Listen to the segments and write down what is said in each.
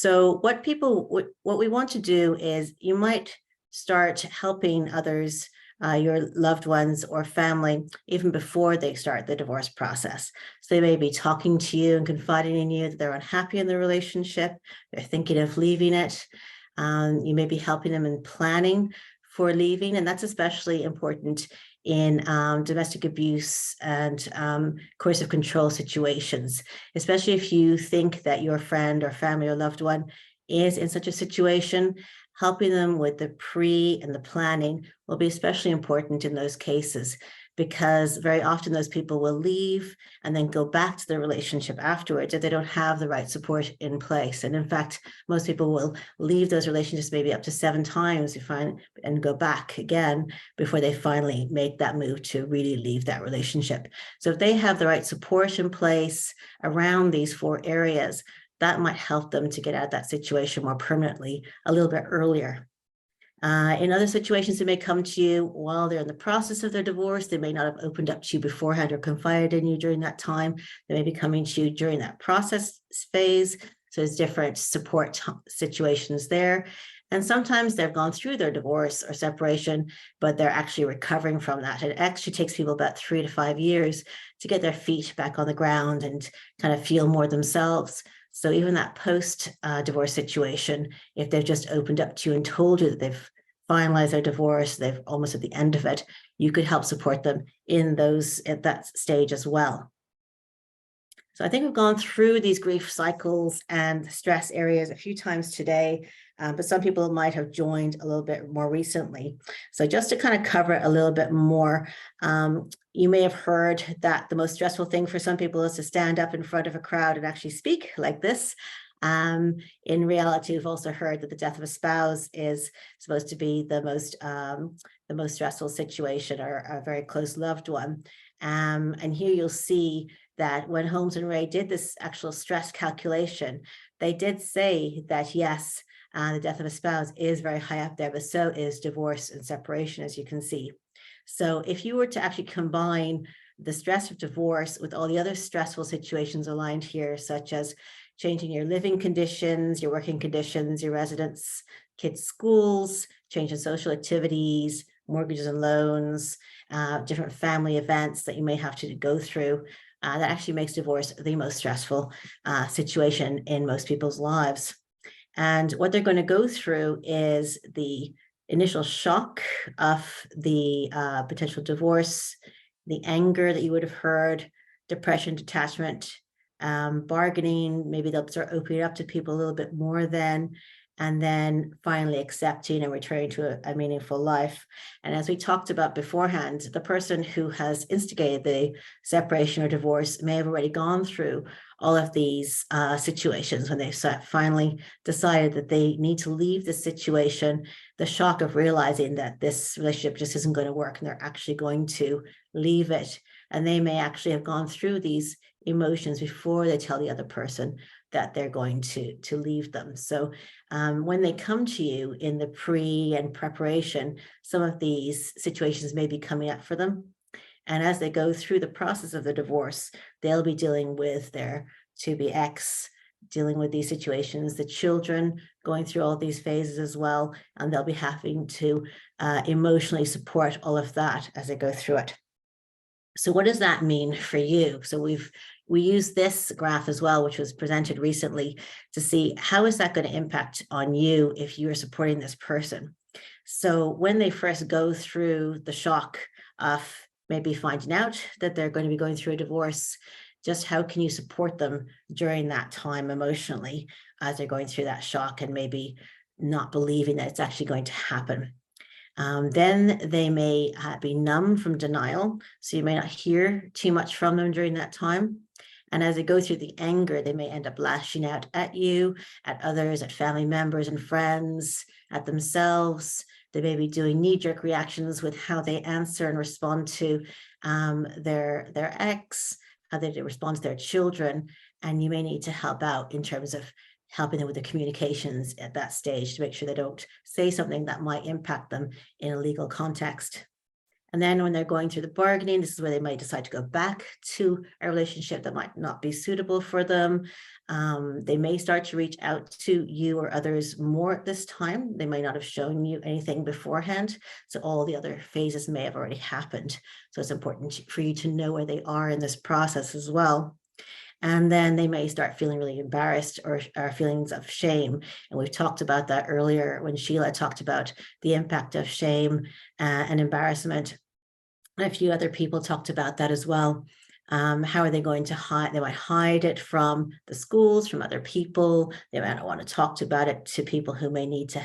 So what we want to do is you might start helping others, your loved ones or family, even before they start the divorce process. So they may be talking to you and confiding in you that they're unhappy in the relationship, they're thinking of leaving it. You may be helping them in planning for leaving, and that's especially important in domestic abuse and coercive control situations, especially if you think that your friend or family or loved one is in such a situation. Helping them with the pre and the planning will be especially important in those cases, because very often those people will leave and then go back to the relationship afterwards if they don't have the right support in place. And in fact, most people will leave those relationships maybe up to 7 times and go back again before they finally make that move to really leave that relationship. So if they have the right support in place around these 4 areas, that might help them to get out of that situation more permanently a little bit earlier. In other situations, they may come to you while they're in the process of their divorce. They may not have opened up to you beforehand or confided in you during that time. They may be coming to you during that process phase. So there's different support situations there. And sometimes they've gone through their divorce or separation, but they're actually recovering from that. It actually takes people about 3 to 5 years to get their feet back on the ground and kind of feel more themselves. So even that post-divorce situation, if they've just opened up to you and told you that they've finalized their divorce, they've almost at the end of it, you could help support them in at that stage as well. So I think we've gone through these grief cycles and stress areas a few times today, but some people might have joined a little bit more recently. So just to kind of cover it a little bit more, you may have heard that the most stressful thing for some people is to stand up in front of a crowd and actually speak like this. In reality, we've also heard that the death of a spouse is supposed to be the most stressful situation, or a very close loved one. And here you'll see that when Holmes and Ray did this actual stress calculation, they did say that yes, the death of a spouse is very high up there, but so is divorce and separation, as you can see. So if you were to actually combine the stress of divorce with all the other stressful situations aligned here, such as changing your living conditions, your working conditions, your residence, kids' schools, change in social activities, mortgages and loans, different family events that you may have to go through, that actually makes divorce the most stressful situation in most people's lives. And what they're going to go through is the initial shock of the potential divorce, the anger that you would have heard, depression, detachment, bargaining. Maybe they'll start opening up to people a little bit more then, and then finally accepting and returning to a meaningful life. And as we talked about beforehand, the person who has instigated the separation or divorce may have already gone through all of these situations when they finally decided that they need to leave the situation, the shock of realizing that this relationship just isn't going to work and they're actually going to leave it. And they may actually have gone through these emotions before they tell the other person that they're going to leave them. So when they come to you in the pre and preparation, some of these situations may be coming up for them. And as they go through the process of the divorce, they'll be dealing with their to-be ex, dealing with these situations, the children going through all these phases as well, and they'll be having to emotionally support all of that as they go through it. So what does that mean for you? So we use this graph as well, which was presented recently, to see how is that going to impact on you if you are supporting this person. So when they first go through the shock of maybe finding out that they're going to be going through a divorce, just how can you support them during that time emotionally as they're going through that shock and maybe not believing that it's actually going to happen. Then they may be numb from denial, so you may not hear too much from them during that time. And as they go through the anger, they may end up lashing out at you, at others, at family members and friends, at themselves. They may be doing knee-jerk reactions with how they answer and respond to their ex, how they respond to their children. And you may need to help out in terms of helping them with the communications at that stage to make sure they don't say something that might impact them in a legal context. And then when they're going through the bargaining, this is where they might decide to go back to a relationship that might not be suitable for them. They may start to reach out to you or others more at this time. They might not have shown you anything beforehand. So all the other phases may have already happened. So it's important for you to know where they are in this process as well. And then they may start feeling really embarrassed or feelings of shame. And we've talked about that earlier when Sheila talked about the impact of shame and embarrassment. And a few other people talked about that as well. How are they going to hide? They might hide it from the schools, from other people. They might not want to talk about it to people who may need to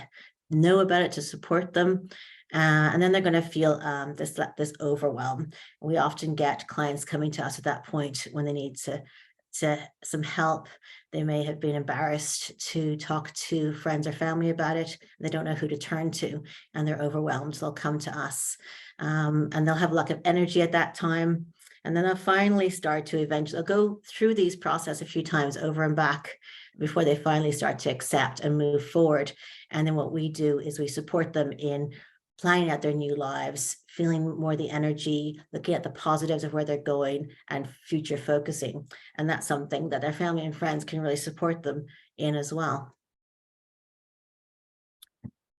know about it to support them. And then they're going to feel this overwhelm. We often get clients coming to us at that point when they need some help. They may have been embarrassed to talk to friends or family about it. They don't know who to turn to, and they're overwhelmed. They'll come to us, and they'll have a lack of energy at that time. And then they'll finally start to eventually go through these process a few times over and back before they finally start to accept and move forward. And then what we do is we support them in planning out their new lives, feeling more the energy, looking at the positives of where they're going, and future focusing. And that's something that their family and friends can really support them in as well.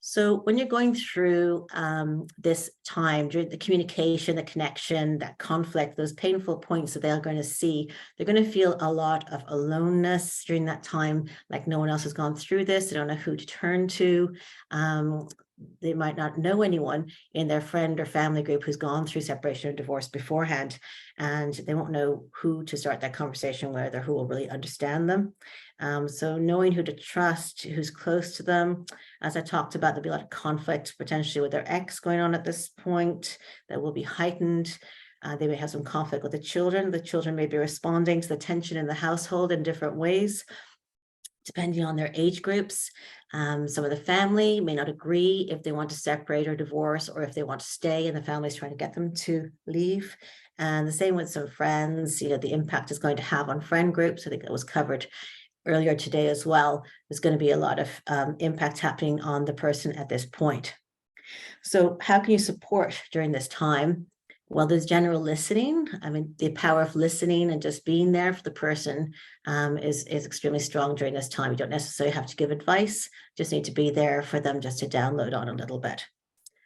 So when you're going through this time, during the communication, the connection, that conflict, those painful points that they're going to see, they're going to feel a lot of aloneness during that time, like no one else has gone through this. They don't know who to turn to. They might not know anyone in their friend or family group who's gone through separation or divorce beforehand, and they won't know who to start that conversation with or who will really understand them. So knowing who to trust, who's close to them. As I talked about, there'll be a lot of conflict potentially with their ex going on at this point that will be heightened. They may have some conflict with the children. The children may be responding to the tension in the household in different ways, depending on their age groups. Some of the family may not agree if they want to separate or divorce, or if they want to stay and the family's trying to get them to leave. And the same with some friends, the impact is going to have on friend groups. I think that was covered earlier today as well. There's going to be a lot of impact happening on the person at this point. So how can you support during this time? Well, there's general listening. I mean, the power of listening and just being there for the person is extremely strong during this time. You don't necessarily have to give advice, just need to be there for them just to download on a little bit.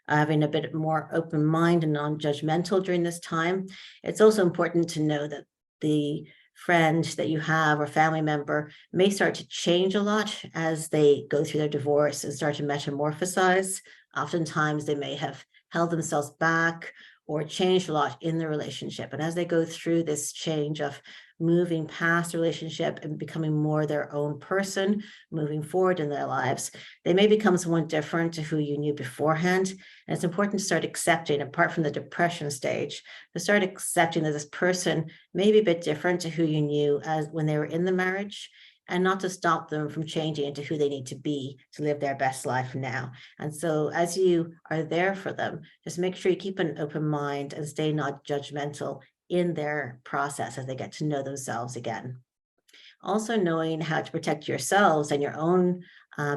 Having a bit more open mind and non-judgmental during this time. It's also important to know that the friend that you have or family member may start to change a lot as they go through their divorce and start to metamorphosize. Oftentimes they may have held themselves back or changed a lot in the relationship. And as they go through this change of moving past the relationship and becoming more their own person, moving forward in their lives, they may become someone different to who you knew beforehand. And it's important to start accepting, apart from the depression stage, to start accepting that this person may be a bit different to who you knew as when they were in the marriage, and not to stop them from changing into who they need to be to live their best life now. And so as you are there for them, just make sure you keep an open mind and stay not judgmental in their process as they get to know themselves again. Also knowing how to protect yourselves and your own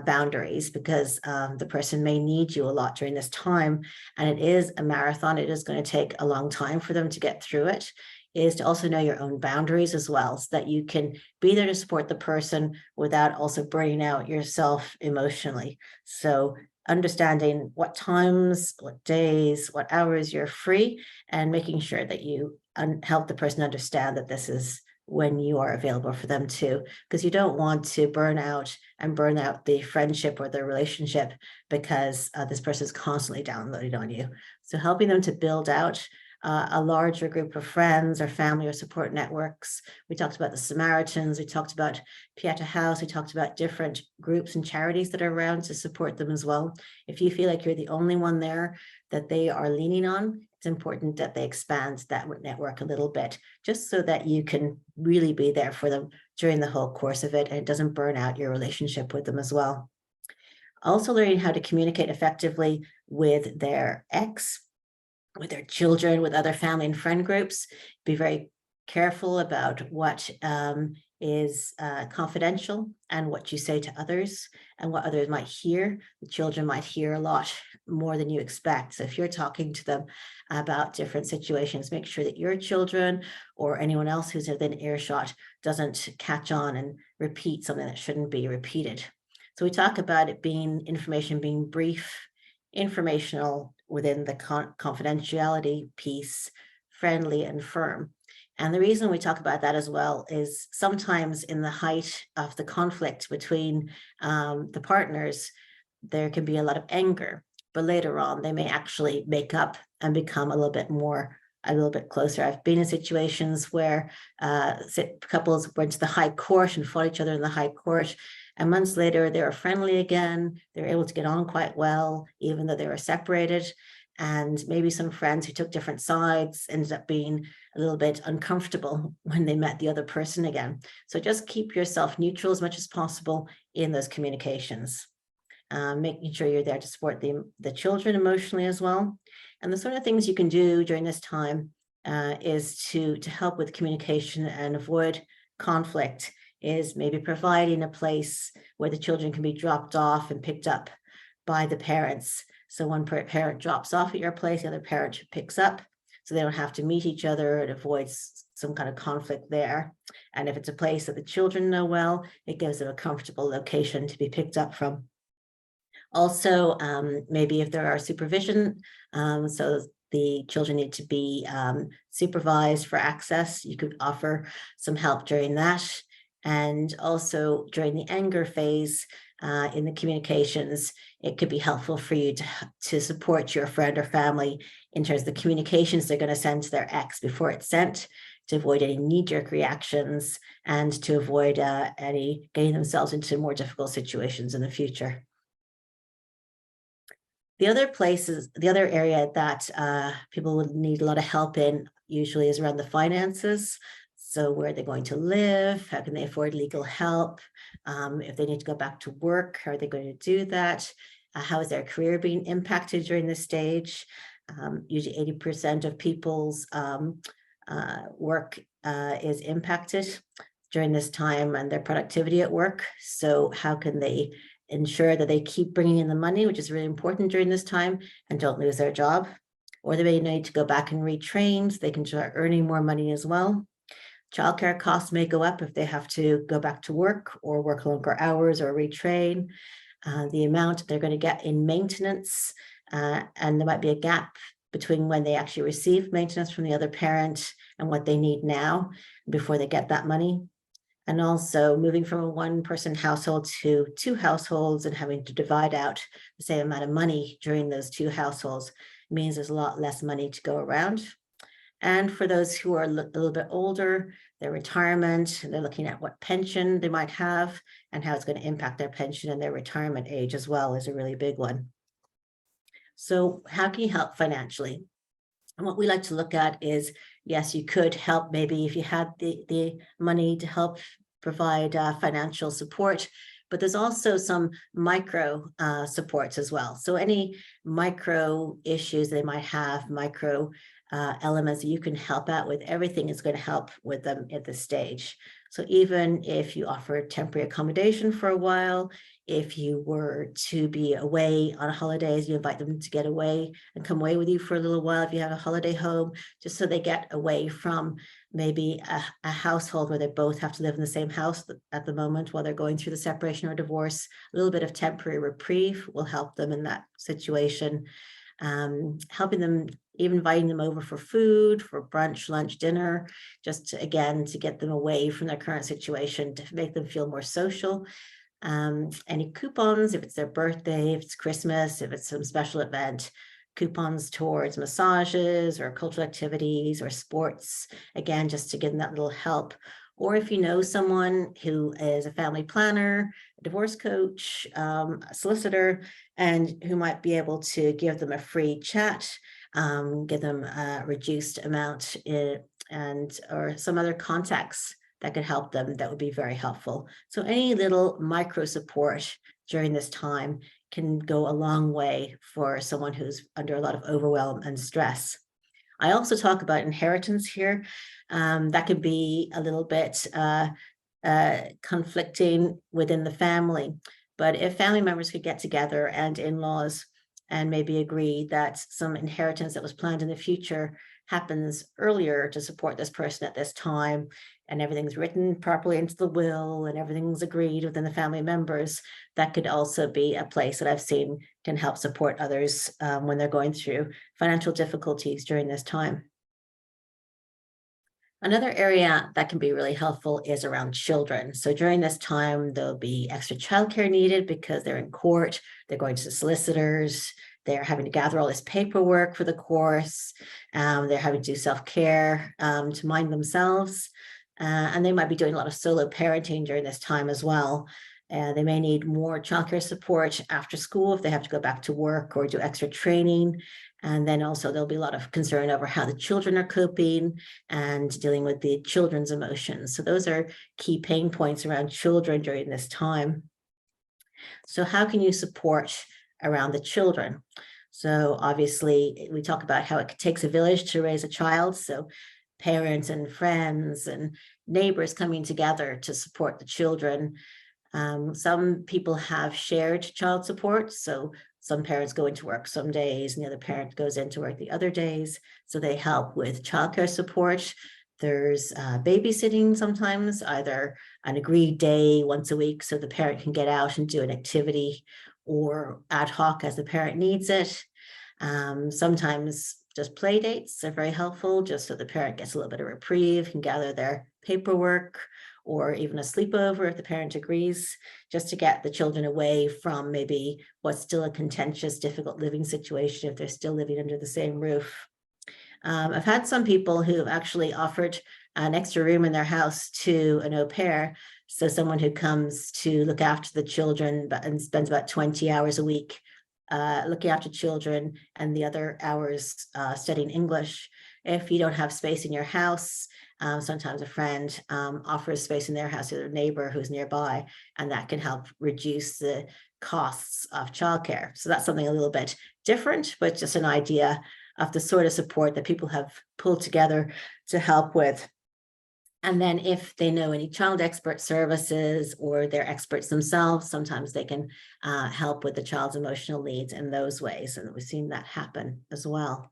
boundaries, because the person may need you a lot during this time. And it is a marathon. It is going to take a long time for them to get through it. Is to also know your own boundaries as well, so that you can be there to support the person without also burning out yourself emotionally. So understanding what times, what days, what hours you're free, and making sure that you help the person understand that this is when you are available for them too, because you don't want to burn out the friendship or the relationship because this person is constantly downloading on you. So helping them to build out a larger group of friends or family or support networks. We talked about the Samaritans, we talked about Pieta House, we talked about different groups and charities that are around to support them as well. If you feel like you're the only one there that they are leaning on, it's important that they expand that network a little bit, just so that you can really be there for them during the whole course of it, and it doesn't burn out your relationship with them as well. Also learning how to communicate effectively with their ex, with their children, with other family and friend groups. Be very careful about what is confidential, and what you say to others and what others might hear. The children might hear a lot more than you expect. So if you're talking to them about different situations, make sure that your children or anyone else who's within earshot doesn't catch on and repeat something that shouldn't be repeated. So we talk about it being information being brief, informational within the confidentiality piece, friendly and firm. And the reason we talk about that as well is sometimes in the height of the conflict between the partners, there can be a lot of anger, but later on they may actually make up and become a little bit closer. I've been in situations where couples went to the high court and fought each other in the high court. And months later, they were friendly again. They were able to get on quite well, even though they were separated. And maybe some friends who took different sides ended up being a little bit uncomfortable when they met the other person again. So just keep yourself neutral as much as possible in those communications. Making sure you're there to support the children emotionally as well. And the sort of things you can do during this time is to help with communication and avoid conflict, is maybe providing a place where the children can be dropped off and picked up by the parents. So one parent drops off at your place, the other parent picks up, so they don't have to meet each other. It avoids some kind of conflict there. And if it's a place that the children know well, it gives them a comfortable location to be picked up from. Also, maybe if there are supervision, so the children need to be supervised for access, you could offer some help during that. And also during the anger phase in the communications, it could be helpful for you to support your friend or family in terms of the communications they're going to send to their ex before it's sent, to avoid any knee-jerk reactions and to avoid any getting themselves into more difficult situations in the future. The other area that people would need a lot of help in usually is around the finances. So where are they going to live? How can they afford legal help? If they need to go back to work, how are they going to do that? How is their career being impacted during this stage? Usually 80% of people's work is impacted during this time, and their productivity at work. So how can they ensure that they keep bringing in the money, which is really important during this time, and don't lose their job? Or they may need to go back and retrain so they can start earning more money as well. Childcare costs may go up if they have to go back to work or work longer hours or retrain. The amount they're going to get in maintenance, and there might be a gap between when they actually receive maintenance from the other parent and what they need now before they get that money. And also moving from a one-person household to two households and having to divide out the same amount of money during those two households means there's a lot less money to go around. And for those who are a little bit older, their retirement, they're looking at what pension they might have and how it's going to impact their pension and their retirement age as well is a really big one. So how can you help financially? And what we like to look at is, yes, you could help maybe if you had the money to help provide financial support, but there's also some micro supports as well. So any micro issues they might have, micro elements that you can help out with, everything is going to help with them at this stage. So even if you offer temporary accommodation for a while, if you were to be away on holidays, you invite them to get away and come away with you for a little while if you have a holiday home, just so they get away from maybe a household where they both have to live in the same house at the moment while they're going through the separation or divorce. A little bit of temporary reprieve will help them in that situation. Helping them, even inviting them over for food, for brunch, lunch, dinner, just to, again, to get them away from their current situation, to make them feel more social. Any coupons, if it's their birthday, if it's Christmas, if it's some special event, coupons towards massages or cultural activities or sports, again, just to give them that little help. Or if you know someone who is a family planner, a divorce coach, a solicitor, and who might be able to give them a free chat, give them a reduced amount or some other contacts that could help them, that would be very helpful. So any little micro support during this time can go a long way for someone who's under a lot of overwhelm and stress. I also talk about inheritance here. That could be a little bit conflicting within the family. But if family members could get together and in-laws and maybe agree that some inheritance that was planned in the future happens earlier to support this person at this time, and everything's written properly into the will and everything's agreed within the family members, that could also be a place that I've seen can help support others when they're going through financial difficulties during this time. Another area that can be really helpful is around children. So during this time, there'll be extra childcare needed because they're in court, they're going to solicitors, they're having to gather all this paperwork for the course, they're having to do self-care to mind themselves, and they might be doing a lot of solo parenting during this time as well. They may need more childcare support after school if they have to go back to work or do extra training. And then also there'll be a lot of concern over how the children are coping and dealing with the children's emotions. So those are key pain points around children during this time. So how can you support around the children? So obviously we talk about how it takes a village to raise a child. So parents and friends and neighbors coming together to support the children. Some people have shared child support. So some parents go into work some days and the other parent goes into work the other days. So they help with childcare support. There's babysitting sometimes, either an agreed day once a week so the parent can get out and do an activity, or ad hoc as the parent needs it. Sometimes just play dates are very helpful, just so the parent gets a little bit of reprieve, can gather their paperwork, or even a sleepover if the parent agrees, just to get the children away from maybe what's still a contentious, difficult living situation if they're still living under the same roof. I've had some people who have actually offered an extra room in their house to an au pair. So someone who comes to look after the children and spends about 20 hours a week looking after children, and the other hours studying English. If you don't have space in your house, sometimes a friend offers space in their house to their neighbor who's nearby, and that can help reduce the costs of childcare. So that's something a little bit different, but just an idea of the sort of support that people have pulled together to help with. And then if they know any child expert services or they're experts themselves, sometimes they can help with the child's emotional needs in those ways. And we've seen that happen as well.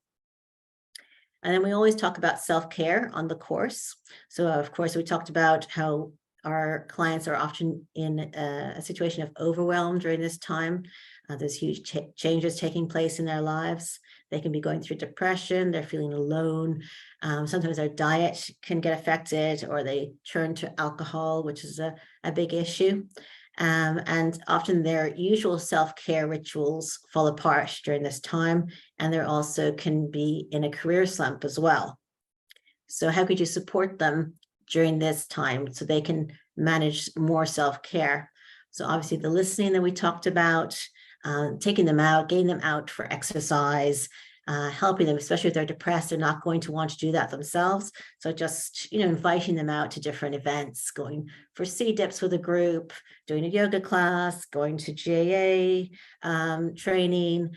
And then we always talk about self-care on the course. So of course, we talked about how our clients are often in a situation of overwhelm during this time. There's huge changes taking place in their lives. They can be going through depression, they're feeling alone. Sometimes their diet can get affected, or they turn to alcohol, which is a big issue. And often their usual self-care rituals fall apart during this time, and there also can be in a career slump as well. So how could you support them during this time so they can manage more self-care? So obviously the listening that we talked about, taking them out, getting them out for exercise, helping them, especially if they're depressed, they're not going to want to do that themselves. So just, inviting them out to different events, going for sea dips with a group, doing a yoga class, going to GAA training,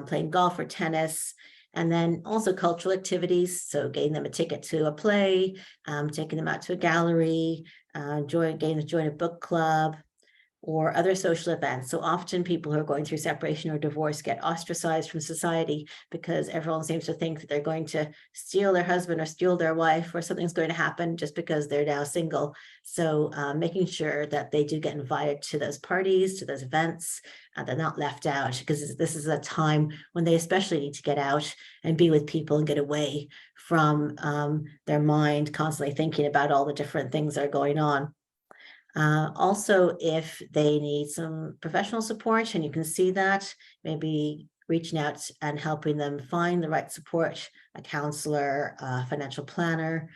playing golf or tennis, and then also cultural activities. So getting them a ticket to a play, taking them out to a gallery, getting them to join a book club, or other social events. So often people who are going through separation or divorce get ostracized from society because everyone seems to think that they're going to steal their husband or steal their wife, or something's going to happen just because they're now single. So making sure that they do get invited to those parties, to those events, they're not left out, because this is a time when they especially need to get out and be with people and get away from their mind constantly thinking about all the different things that are going on. Also, if they need some professional support, and you can see that, maybe reaching out and helping them find the right support, a counselor, a financial planner,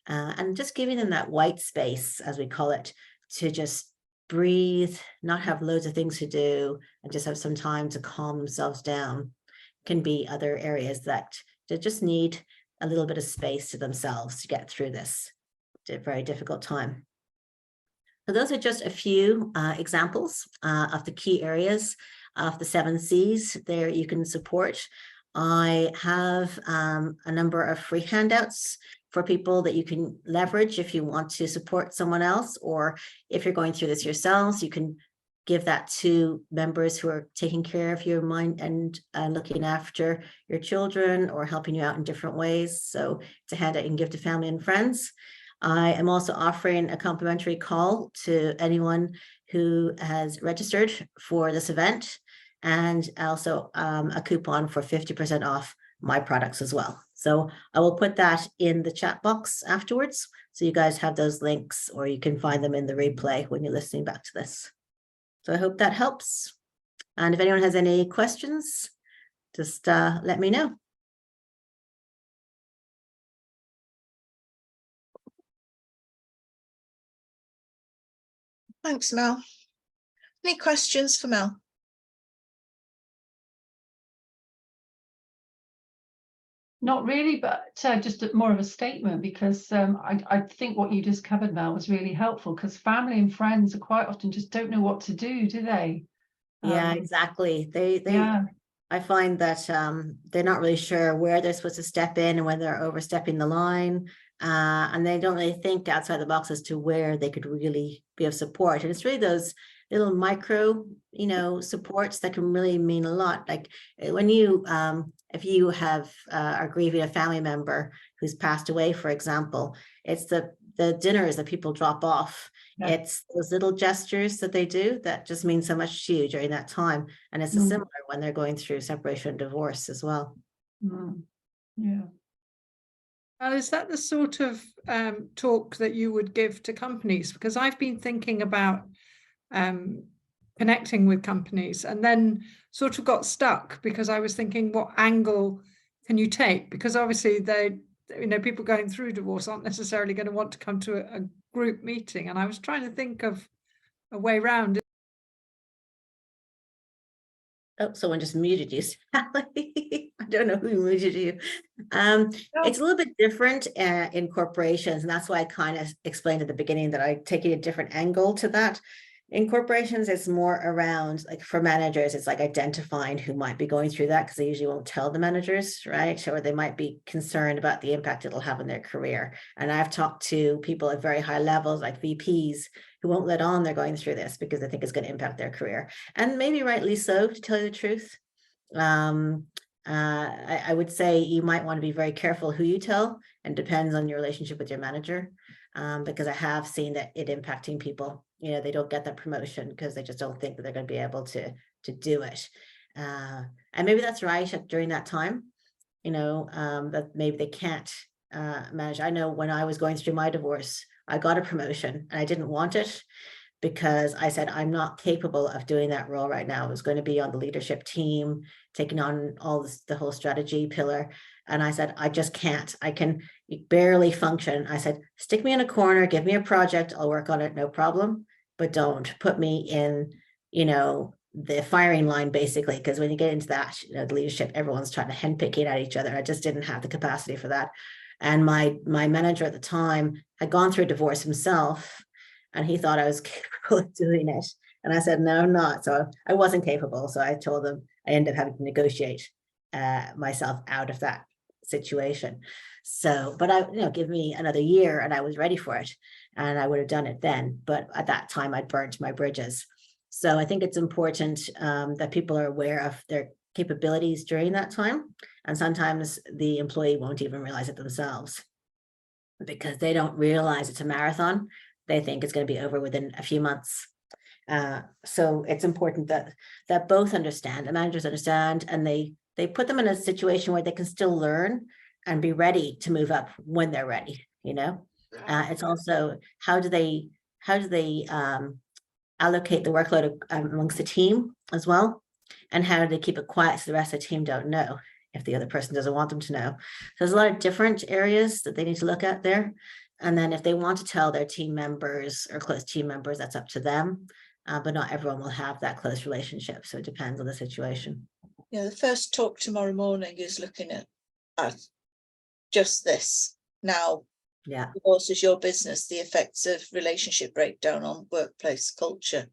and just giving them that white space, as we call it, to just breathe, not have loads of things to do, and just have some time to calm themselves down. Can be other areas that they just need a little bit of space to themselves to get through this very difficult time. So those are just a few examples of the key areas of the 7 C's there you can support. I have a number of free handouts for people that you can leverage if you want to support someone else, or if you're going through this yourselves, you can give that to members who are taking care of your mind and looking after your children or helping you out in different ways. So it's a handout you can give to family and friends. I am also offering a complimentary call to anyone who has registered for this event, and also a coupon for 50% off my products as well. So I will put that in the chat box afterwards, so you guys have those links, or you can find them in the replay when you're listening back to this. So I hope that helps. And if anyone has any questions, just let me know. Thanks, Mel. Any questions for Mel? Not really, but just more of a statement, because I think what you just covered, Mel, was really helpful, because family and friends are quite often just don't know what to do they? Yeah, exactly. Yeah. I find that they're not really sure where they're supposed to step in and when they're overstepping the line. And they don't really think outside the box as to where they could really be of support. And it's really those little micro, supports that can really mean a lot. Like when you, if you have are grieving a family member who's passed away, for example, it's the dinners that people drop off. Yeah. It's those little gestures that they do that just mean so much to you during that time. And it's a similar when they're going through separation and divorce as well. Yeah. Is that the sort of talk that you would give to companies? Because I've been thinking about connecting with companies, and then sort of got stuck because I was thinking, what angle can you take? Because obviously people going through divorce aren't necessarily going to want to come to a group meeting. And I was trying to think of a way around. Oh, someone just muted you, Sally. I don't know who muted you. It's a little bit different in corporations, and that's why I kind of explained at the beginning that I take a different angle to that. In corporations, it's more around, like for managers, it's like identifying who might be going through that, because they usually won't tell the managers, right? Or they might be concerned about the impact it'll have on their career. And I've talked to people at very high levels, like VPs, who won't let on they're going through this because they think it's going to impact their career. And maybe rightly so, to tell you the truth. I would say you might want to be very careful who you tell, and depends on your relationship with your manager, because I have seen that it impacting people. They don't get that promotion because they just don't think that they're going to be able to do it. And maybe that's right during that time, that maybe they can't manage. I know when I was going through my divorce, I got a promotion and I didn't want it, because I said, I'm not capable of doing that role right now. I was going to be on the leadership team, taking on all this, the whole strategy pillar. And I said, I just can't. I can barely function. I said, stick me in a corner, give me a project, I'll work on it, no problem. But don't put me in, the firing line, basically, because when you get into that, the leadership, everyone's trying to handpick it at each other. I just didn't have the capacity for that. And my manager at the time had gone through a divorce himself, and he thought I was capable of doing it. And I said, no, I'm not. So I wasn't capable. So I told them I ended up having to negotiate myself out of that situation. So, but give me another year and I was ready for it, and I would have done it then. But at that time, I'd burnt my bridges. So I think it's important that people are aware of their capabilities during that time. And sometimes the employee won't even realize it themselves, because they don't realize it's a marathon. They think it's going to be over within a few months. So it's important that both understand, the managers understand, and they put them in a situation where they can still learn and be ready to move up when they're ready. It's also how do they allocate the workload amongst the team as well, and how do they keep it quiet so the rest of the team don't know if the other person doesn't want them to know. So there's a lot of different areas that they need to look at there. And then if they want to tell their team members or close team members, that's up to them. But not everyone will have that close relationship. So it depends on the situation. Yeah, the first talk tomorrow morning is looking at just this. Now, Yeah. divorce is your business, the effects of relationship breakdown on workplace culture.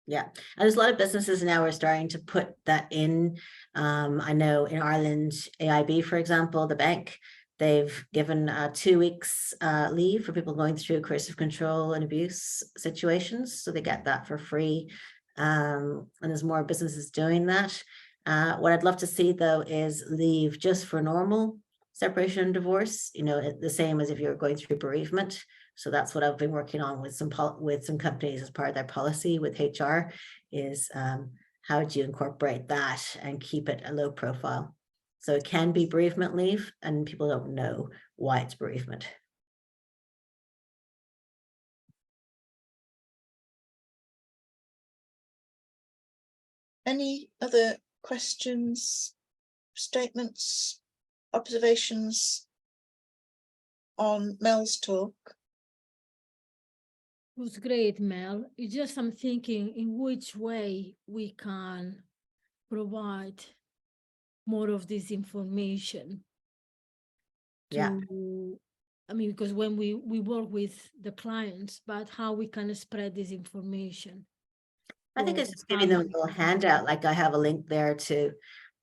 Yeah, and there's a lot of businesses now are starting to put that in. I know in Ireland, AIB, for example, the bank, They've given 2 weeks leave for people going through coercive control and abuse situations. So they get that for free. And there's more businesses doing that. What I'd love to see, though, is leave just for normal separation and divorce, the same as if you're going through bereavement. So that's what I've been working on with some companies as part of their policy with HR is how do you incorporate that and keep it a low profile? So it can be bereavement leave and people don't know why it's bereavement. Any other questions, statements, observations on Mel's talk? It was great, Mel. It's just I'm thinking in which way we can provide more of this information Yeah. to, I mean, because when we work with the clients, but how we can spread this information. I think for it's just giving them a family. little handout. Like I have a link there to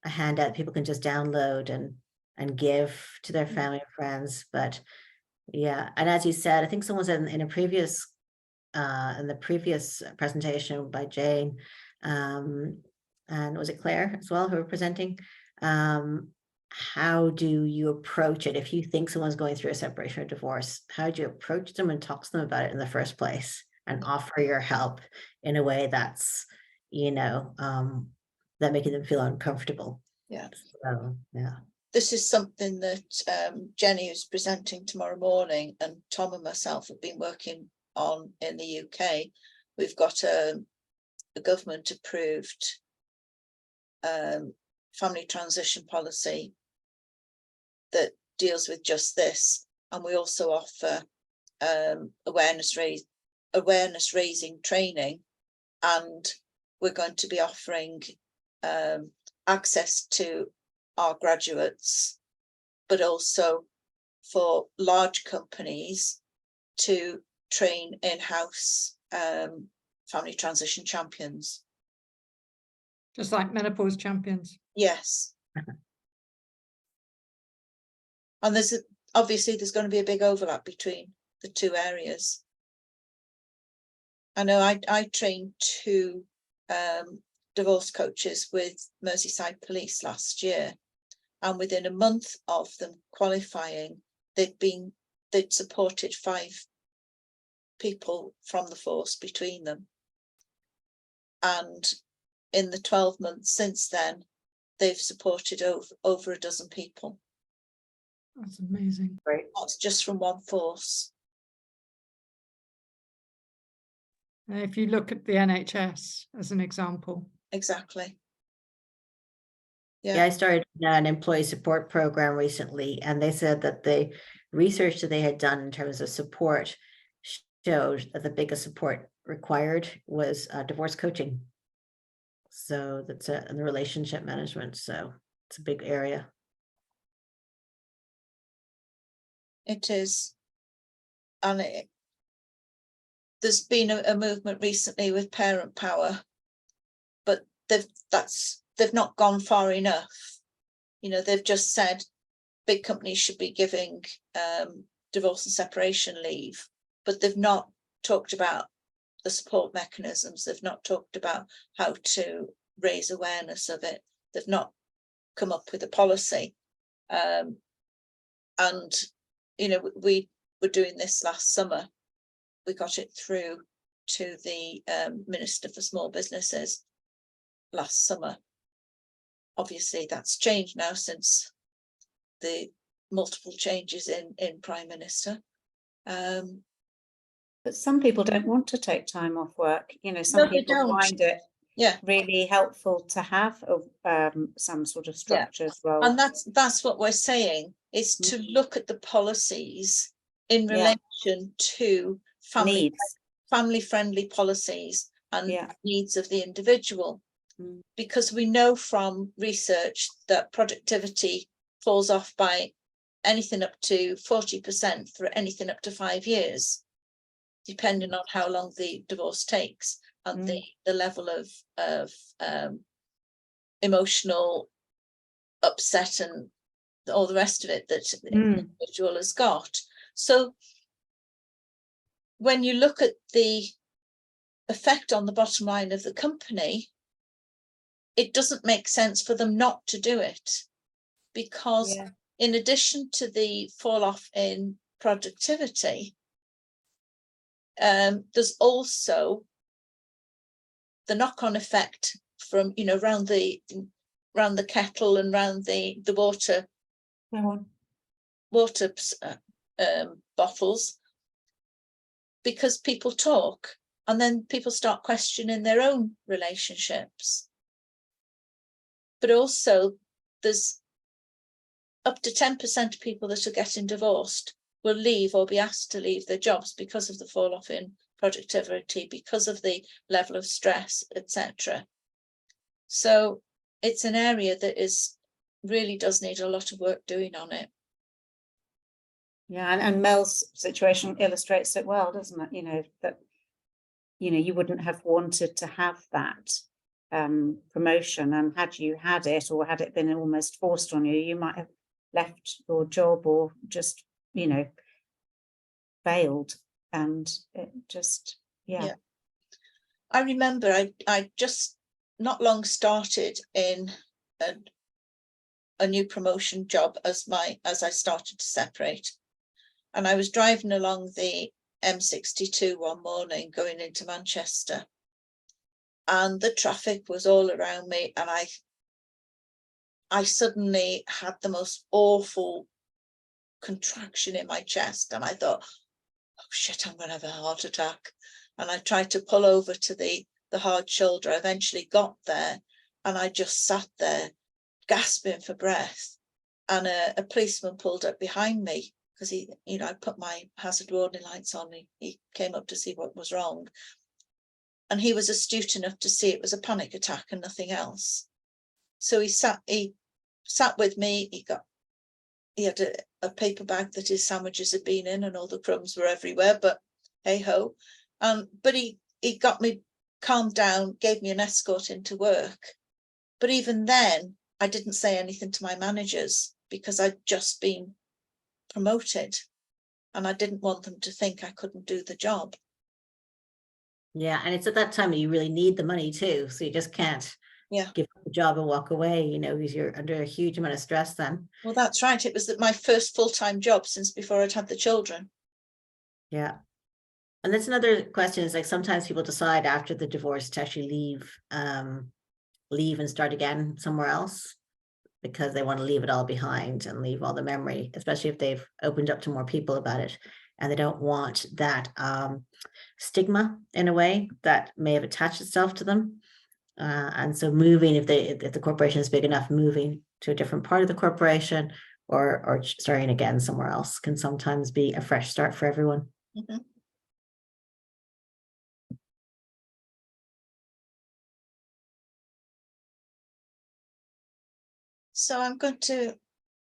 a handout people can just download and give to their family and friends. But yeah, and as you said, I think someone said in the previous presentation by Jane, and was it Claire as well who were presenting? How do you approach it if you think someone's going through a separation or divorce? How do you approach them and talk to them about it in the first place and offer your help in a way that's, that making them feel uncomfortable? Yeah. So, yeah. This is something that Jenny is presenting tomorrow morning, and Tom and myself have been working on in the UK. We've got a government approved family transition policy that deals with just this, and we also offer awareness raising training, and we're going to be offering access to our graduates, but also for large companies to train in-house family transition champions. Just like menopause champions. Yes. And obviously there's going to be a big overlap between the two areas. I know I trained 2 divorce coaches with Merseyside Police last year, and within a month of them qualifying, they'd supported 5 people from the force between them, and in the 12 months since then they've supported over a dozen people. That's amazing. Right. That's just from one force. If you look at the NHS as an example. Exactly. Yeah, I started an employee support program recently, and they said that the research that they had done in terms of support showed that the biggest support required was divorce coaching. So that's and the relationship management. So it's a big area. It is. And there's been a movement recently with parent power, but they've not gone far enough. They've just said big companies should be giving divorce and separation leave, but they've not talked about the support mechanisms. They've not talked about how to raise awareness of it. They've not come up with a policy. And we were doing this last summer. We got it through to the Minister for Small Businesses last summer. Obviously that's changed now since the multiple changes in Prime Minister. But some people don't want to take time off work. Some No, they people don't. find it Yeah. really helpful to have some sort of structure as well. And that's what we're saying, is to look at the policies in relation to family friendly policies and needs of the individual. Because we know from research that productivity falls off by anything up to 40% for anything up to 5 years, depending on how long the divorce takes and the level of emotional upset and all the rest of it that the Mm. individual has got. So when you look at the effect on the bottom line of the company, it doesn't make sense for them not to do it, because Yeah. in addition to the fall off in productivity, there's also the knock-on effect from, you know, round the kettle and round the water bottles, because people talk and then people start questioning their own relationships. But also there's up to 10% of people that are getting divorced will leave or be asked to leave their jobs because of the fall off in productivity, because of the level of stress, etc. So it's an area that really does need a lot of work doing on it. Yeah, and Mel's situation illustrates it well, doesn't it? You know, that, you know, you wouldn't have wanted to have that promotion, and had you had it, or had it been almost forced on you, you might have left your job or just, you know, failed. And it just, yeah. I remember I just not long started in a new promotion job as I started to separate, and I was driving along the M62 one morning going into Manchester, and the traffic was all around me, and I suddenly had the most awful contraction in my chest, and I thought, oh shit, I'm gonna have a heart attack. And I tried to pull over to the hard shoulder. I eventually got there, and I just sat there gasping for breath, and a policeman pulled up behind me because he, you know, I put my hazard warning lights on. He came up to see what was wrong, and he was astute enough to see it was a panic attack and nothing else. So he sat with me. He had a paper bag that his sandwiches had been in, and all the crumbs were everywhere, but hey ho. But he got me calmed down, gave me an escort into work. But even then, I didn't say anything to my managers because I'd just been promoted, and I didn't want them to think I couldn't do the job. Yeah, and it's at that time that you really need the money too, so you just can't give up the job and walk away, you know, because you're under a huge amount of stress then. Well, that's right. It was my first full-time job since before I'd had the children. Yeah. And that's another question, is like sometimes people decide after the divorce to actually leave and start again somewhere else, because they want to leave it all behind and leave all the memory, especially if they've opened up to more people about it, and they don't want that stigma in a way that may have attached itself to them. And so moving, if the corporation is big enough, moving to a different part of the corporation or starting again somewhere else can sometimes be a fresh start for everyone. Mm-hmm. So I'm going to